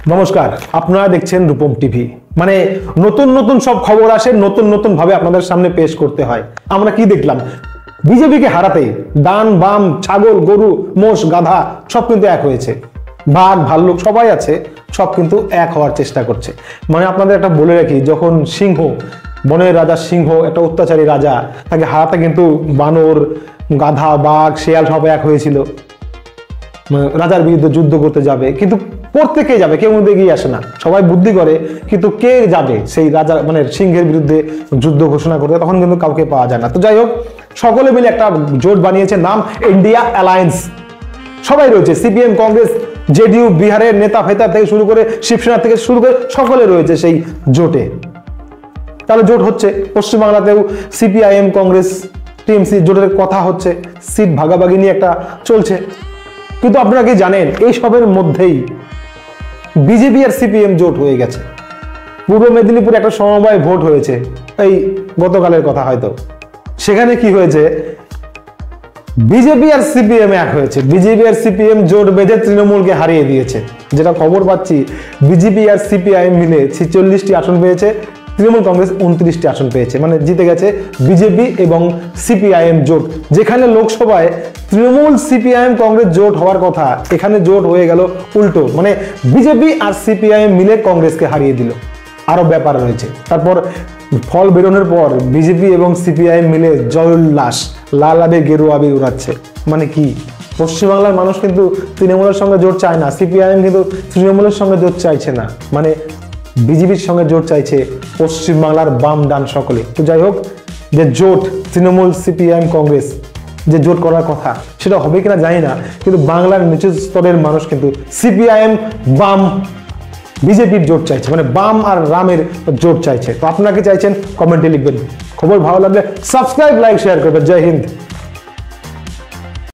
নমস্কার, আপনারা দেখছেন রূপম টিভি। মানে নতুন নতুন সব খবর আসে, নতুন নতুন ভাবে আপনাদের সামনে পেশ করতে হয়। আমরা কি দেখলাম? বিজেপিকে হারাতে ডান বাম ছাগল গরু মোষ গাধা সব কিন্তু এক হয়েছে, বাঘ ভাল্লুক সবাই আছে, সব কিন্তু এক হওয়ার চেষ্টা করছে। মানে আপনাদের একটা বলে রাখি, যখন সিংহ বনের রাজা সিংহ একটা অত্যাচারী রাজা, তাকে হারাতে কিন্তু বানর গাধা বাঘ শেয়াল সব এক হয়েছিল। রাজার বিরুদ্ধে যুদ্ধ করতে যাবে, কিন্তু করতে কে যাবে? কেউ মধ্যে এগিয়ে আসে না, সবাই বুদ্ধি করে, কিন্তু কে যাবে সেই রাজা মানে সিংহের বিরুদ্ধে যুদ্ধ ঘোষণা করতে? তখন কিন্তু কাউকে পাওয়া যায় না। তো যাই হোক, সকলে মিলে একটা জোট বানিয়েছে, নাম ইন্ডিয়া অ্যালায়েন্স। সবাই রয়েছে, সিপিএম কংগ্রেস জেডিইউ বিহারের নেতা ফেতা থেকে শুরু করে শিবসেনা থেকে শুরু করে সকলে রয়েছে সেই জোটে। তাহলে জোট হচ্ছে, পশ্চিমবাংলাতেও সিপিআইএম কংগ্রেস টিএমসি জোটের কথা হচ্ছে, সিট ভাগাভাগি নিয়ে একটা চলছে। কিন্তু আপনারা কি জানেন, এই সবের মধ্যেই বিজেপি আর সিপিএম জোট হয়ে গেছে। পূর্ব মেদিনীপুরে একটা সমবায় ভোট হয়েছে, এই গতকালের কথা হয়তো। সেখানে কি হয়েছে? বিজেপি আর সিপিএম এক হয়েছে, বিজেপি আর সিপিএম জোট বেঁধে তৃণমূলকে হারিয়ে দিয়েছে। যেটা খবর পাচ্ছি, বিজেপি আর সিপিআইএম মিলে 46টি আসন পেয়েছে, তৃণমূল কংগ্রেস 29টি আসন পেয়েছে। মানে জিতে গেছে বিজেপি এবং সিপিআইএম জোট। যেখানে লোকসভায় তৃণমূল সিপিআইএম কংগ্রেস জোট হওয়ার কথা, এখানে জোট হয়ে গেল উল্টো। মানে বিজেপি আর সিপিআইএম মিলে কংগ্রেসকে হারিয়ে দিল। আরো ব্যাপার রয়েছে। তারপর ফল বেরোনোর পর বিজেপি এবং সিপিআইএম মিলে জয়োল্লাস, লাল আবির গেরুয়া আবির উড়াচ্ছে। মানে কি? পশ্চিমবাংলার মানুষ কিন্তু তৃণমূলের সঙ্গে জোট চায় না, সিপিআইএম কিন্তু তৃণমূলের সঙ্গে জোট চাইছে না, মানে বিজেপির সঙ্গে জোট চাইছে পশ্চিমবাংলার বাম ডান সকলে। তো যাই হোক, যে জোট তৃণমূল সিপিআইএম কংগ্রেস যে জোট করার কথা, সেটা হবে কিনা জানি না, কিন্তু বাংলার নিচু স্তরের মানুষ কিন্তু সিপিআইএম বাম বিজেপির জোট চাইছে, মানে বাম আর রামের জোট চাইছে। তো আপনারা কি চাইছেন? কমেন্টে লিখবেন। খবর ভালো লাগলে সাবস্ক্রাইব লাইক শেয়ার করবেন। জয় হিন্দ।